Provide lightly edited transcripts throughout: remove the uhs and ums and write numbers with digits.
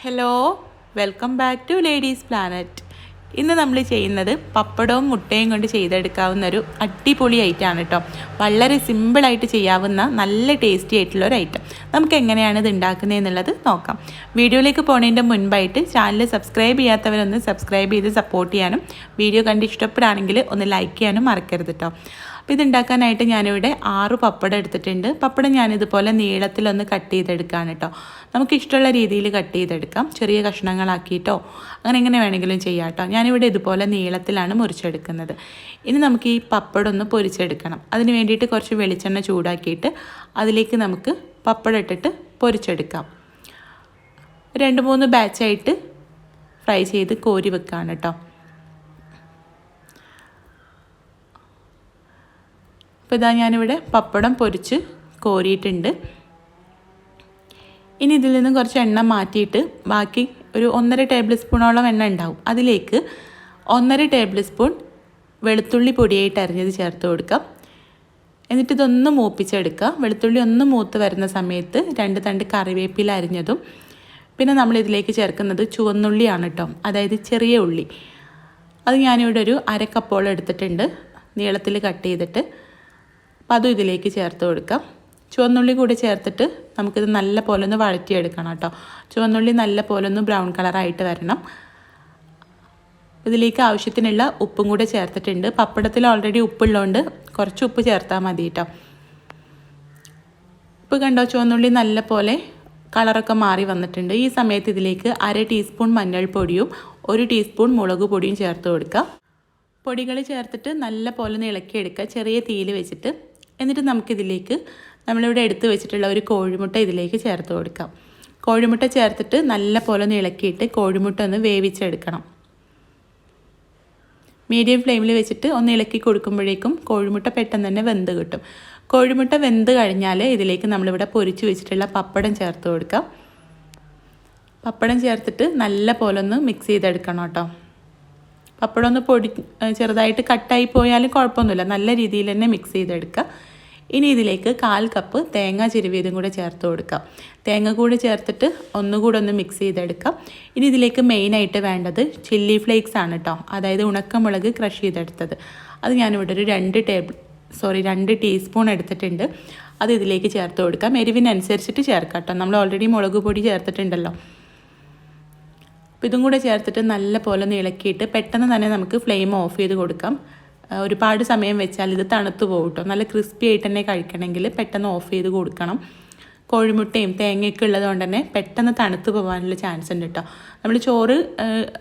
Hello, welcome back to ladies planet. ഇന്ന് നമ്മൾ ചെയ്യുന്നത് പപ്പടവും മുട്ടയും കൊണ്ട് ചെയ്തെടുക്കാവുന്നൊരു അടിപൊളി ഐറ്റമാണ് കേട്ടോ. വളരെ സിമ്പിളായിട്ട് ചെയ്യാവുന്ന നല്ല ടേസ്റ്റി ആയിട്ടുള്ള ഒരു ഐറ്റം. നമുക്ക് എങ്ങനെയാണ് ഇത് ഉണ്ടാക്കുന്നതെന്നുള്ളത് നോക്കാം. വീഡിയോയിലേക്ക് പോകുന്നതിൻ്റെ മുൻപായിട്ട് ചാനൽ സബ്സ്ക്രൈബ് ചെയ്യാത്തവരൊന്ന് സബ്സ്ക്രൈബ് ചെയ്ത് സപ്പോർട്ട് ചെയ്യാനും വീഡിയോ കണ്ട് ഇഷ്ടപ്പെടുകയാണെങ്കിൽ ഒന്ന് ലൈക്ക് ചെയ്യാനും മറക്കരുത് കേട്ടോ. അപ്പോൾ ഇതുണ്ടാക്കാനായിട്ട് ഞാനിവിടെ 6 പപ്പടം എടുത്തിട്ടുണ്ട്. പപ്പടം ഞാനിതുപോലെ നീളത്തിലൊന്ന് കട്ട് ചെയ്തെടുക്കുകയാണ് കേട്ടോ. നമുക്ക് ഇഷ്ടമുള്ള രീതിയിൽ കട്ട് ചെയ്തെടുക്കാം, ചെറിയ കഷ്ണങ്ങളാക്കിയിട്ടോ അങ്ങനെ എങ്ങനെ വേണമെങ്കിലും ചെയ്യാം കേട്ടോ. ഞാനിവിടെ ഇതുപോലെ നീളത്തിലാണ് മുറിച്ചെടുക്കുന്നത്. ഇനി നമുക്ക് ഈ പപ്പടം ഒന്ന് പൊരിച്ചെടുക്കണം. അതിന് വേണ്ടിയിട്ട് കുറച്ച് വെളിച്ചെണ്ണ ചൂടാക്കിയിട്ട് അതിലേക്ക് നമുക്ക് പപ്പടം ഇട്ടിട്ട് പൊരിച്ചെടുക്കാം. 2-3 ബാച്ചായിട്ട് ഫ്രൈ ചെയ്ത് കോരി വെക്കുകയാണ് കേട്ടോ. അപ്പോൾ ഇതാ ഞാനിവിടെ പപ്പടം പൊരിച്ച് കോരിയിട്ടുണ്ട്. ഇനി ഇതിൽ നിന്നും കുറച്ച് എണ്ണ മാറ്റിയിട്ട് ബാക്കി ഒരു 1.5 ടേബിൾ സ്പൂണോളം എണ്ണ ഉണ്ടാവും. അതിലേക്ക് 1.5 ടേബിൾ സ്പൂൺ വെളുത്തുള്ളി പൊടിയായിട്ട് അരിഞ്ഞത് ചേർത്ത് കൊടുക്കാം. എന്നിട്ട് ഇതൊന്ന് മൂപ്പിച്ചെടുക്കുക. വെളുത്തുള്ളി ഒന്ന് മൂത്ത് വരുന്ന സമയത്ത് 2 തണ്ട് കറിവേപ്പില അരിഞ്ഞതും പിന്നെ നമ്മളിതിലേക്ക് ചേർക്കുന്നത് ചുവന്നുള്ളിയാണ് കേട്ടോ, അതായത് ചെറിയ ഉള്ളി. അത് ഞാനിവിടെ ഒരു 1/2 കപ്പോളം എടുത്തിട്ടുണ്ട്, നീളത്തിൽ കട്ട് ചെയ്തിട്ട്. അപ്പോൾ അതും ഇതിലേക്ക് ചേർത്ത് കൊടുക്കാം. ചുവന്നുള്ളി കൂടി ചേർത്തിട്ട് നമുക്കിത് നല്ല പോലെ ഒന്ന് വഴറ്റിയെടുക്കണം കേട്ടോ. ചുവന്നുള്ളി നല്ല പോലെ ഒന്ന് ബ്രൗൺ കളറായിട്ട് വരണം. ഇതിലേക്ക് ആവശ്യത്തിനുള്ള ഉപ്പും കൂടെ ചേർത്തിട്ടുണ്ട്. പപ്പടത്തിൽ ഓൾറെഡി ഉപ്പുള്ളതുകൊണ്ട് കുറച്ച് ഉപ്പ് ചേർത്താൽ മതി കേട്ടോ. ഉപ്പ് കണ്ടോ, ചുവന്നുള്ളി നല്ല പോലെ കളറൊക്കെ മാറി വന്നിട്ടുണ്ട്. ഈ സമയത്ത് ഇതിലേക്ക് 1/2 ടീസ്പൂൺ മഞ്ഞൾപ്പൊടിയും 1 ടീസ്പൂൺ മുളക് പൊടിയും ചേർത്ത് കൊടുക്കുക. പൊടികൾ ചേർത്തിട്ട് നല്ല പോലെ ഇളക്കിയെടുക്കുക, ചെറിയ തീയിൽ വെച്ചിട്ട്. എന്നിട്ട് നമുക്കിതിലേക്ക് നമ്മളിവിടെ എടുത്ത് വെച്ചിട്ടുള്ള ഒരു കോഴിമുട്ട ഇതിലേക്ക് ചേർത്ത് കൊടുക്കാം. കോഴിമുട്ട ചേർത്തിട്ട് നല്ല പോലെ ഇളക്കിയിട്ട് കോഴിമുട്ട ഒന്ന് വേവിച്ചെടുക്കണം. മീഡിയം ഫ്ലെയിമിൽ വെച്ചിട്ട് ഒന്ന് ഇളക്കി കൊടുക്കുമ്പോഴേക്കും കോഴിമുട്ട പെട്ടെന്ന് തന്നെ വെന്ത് കിട്ടും. കോഴിമുട്ട വെന്ത് കഴിഞ്ഞാൽ ഇതിലേക്ക് നമ്മളിവിടെ പൊരിച്ച് വെച്ചിട്ടുള്ള പപ്പടം ചേർത്ത് കൊടുക്കാം. പപ്പടം ചേർത്തിട്ട് നല്ല പോലെ ഒന്ന് മിക്സ് ചെയ്തെടുക്കണം കേട്ടോ. പപ്പടം ഒന്ന് ചെറുതായിട്ട് കട്ടായി പോയാലും കുഴപ്പമൊന്നുമില്ല, നല്ല രീതിയിൽ തന്നെ മിക്സ് ചെയ്തെടുക്കുക. ഇനി ഇതിലേക്ക് 1/4 കപ്പ് തേങ്ങ ചിരവിയതും കൂടെ ചേർത്ത് കൊടുക്കാം. തേങ്ങ കൂടെ ചേർത്തിട്ട് ഒന്നുകൂടെ ഒന്ന് മിക്സ് ചെയ്തെടുക്കാം. ഇനി ഇതിലേക്ക് മെയിനായിട്ട് വേണ്ടത് ചില്ലി ഫ്ലേക്സ് ആണ് കേട്ടോ, അതായത് ഉണക്കമുളക് ക്രഷ് ചെയ്തെടുത്തത്. അത് ഞാനിവിടെ ഒരു 2 ടീസ്പൂൺ എടുത്തിട്ടുണ്ട്. അത് ഇതിലേക്ക് ചേർത്ത് കൊടുക്കാം. എരിവിനനുസരിച്ചിട്ട് ചേർക്കാം കേട്ടോ, നമ്മൾ ഓൾറെഡി മുളക് പൊടി ചേർത്തിട്ടുണ്ടല്ലോ. അപ്പോൾ ഇതും കൂടെ ചേർത്തിട്ട് നല്ല പോലെ ഇളക്കിയിട്ട് പെട്ടെന്ന് തന്നെ നമുക്ക് ഫ്ലെയിം ഓഫ് ചെയ്ത് കൊടുക്കാം. ഒരുപാട് സമയം വെച്ചാൽ ഇത് തണുത്ത് പോകും കേട്ടോ. നല്ല ക്രിസ്പി ആയിട്ട് തന്നെ കഴിക്കണമെങ്കിൽ പെട്ടെന്ന് ഓഫ് ചെയ്ത് കൊടുക്കണം. കോഴിമുട്ടയും തേങ്ങയൊക്കെ ഉള്ളതുകൊണ്ട് തന്നെ പെട്ടെന്ന് തണുത്ത് പോകാനുള്ള ചാൻസ് ഉണ്ട് കേട്ടോ. നമ്മൾ ചോറ്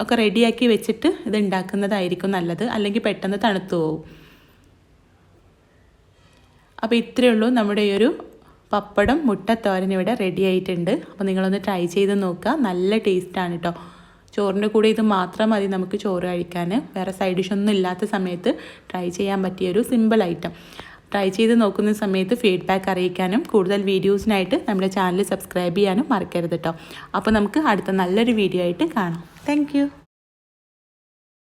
ഒക്കെ റെഡിയാക്കി വെച്ചിട്ട് ഇത് ഉണ്ടാക്കുന്നതായിരിക്കും നല്ലത്, അല്ലെങ്കിൽ പെട്ടെന്ന് തണുത്ത് പോകും. അപ്പോൾ ഇത്രയേ ഉള്ളൂ, നമ്മുടെ ഈ ഒരു പപ്പടം മുട്ടത്തോരൻ ഇവിടെ റെഡി ആയിട്ടുണ്ട്. അപ്പോൾ നിങ്ങളൊന്ന് ട്രൈ ചെയ്ത് നോക്കുക, നല്ല ടേസ്റ്റാണ് കേട്ടോ. ചോറിൻ്റെ കൂടെ ഇത് മാത്രം മതി നമുക്ക് ചോറ് കഴിക്കാൻ. വേറെ സൈഡ് ഡിഷൊന്നും ഇല്ലാത്ത സമയത്ത് ട്രൈ ചെയ്യാൻ പറ്റിയൊരു സിമ്പിൾ ഐറ്റം. ട്രൈ ചെയ്ത് നോക്കുന്ന സമയത്ത് ഫീഡ്ബാക്ക് അറിയിക്കാനും കൂടുതൽ വീഡിയോസിനായിട്ട് നമ്മുടെ ചാനൽ സബ്സ്ക്രൈബ് ചെയ്യാനും മറക്കരുത് കേട്ടോ. അപ്പോൾ നമുക്ക് അടുത്ത നല്ലൊരു വീഡിയോ ആയിട്ട് കാണാം. താങ്ക്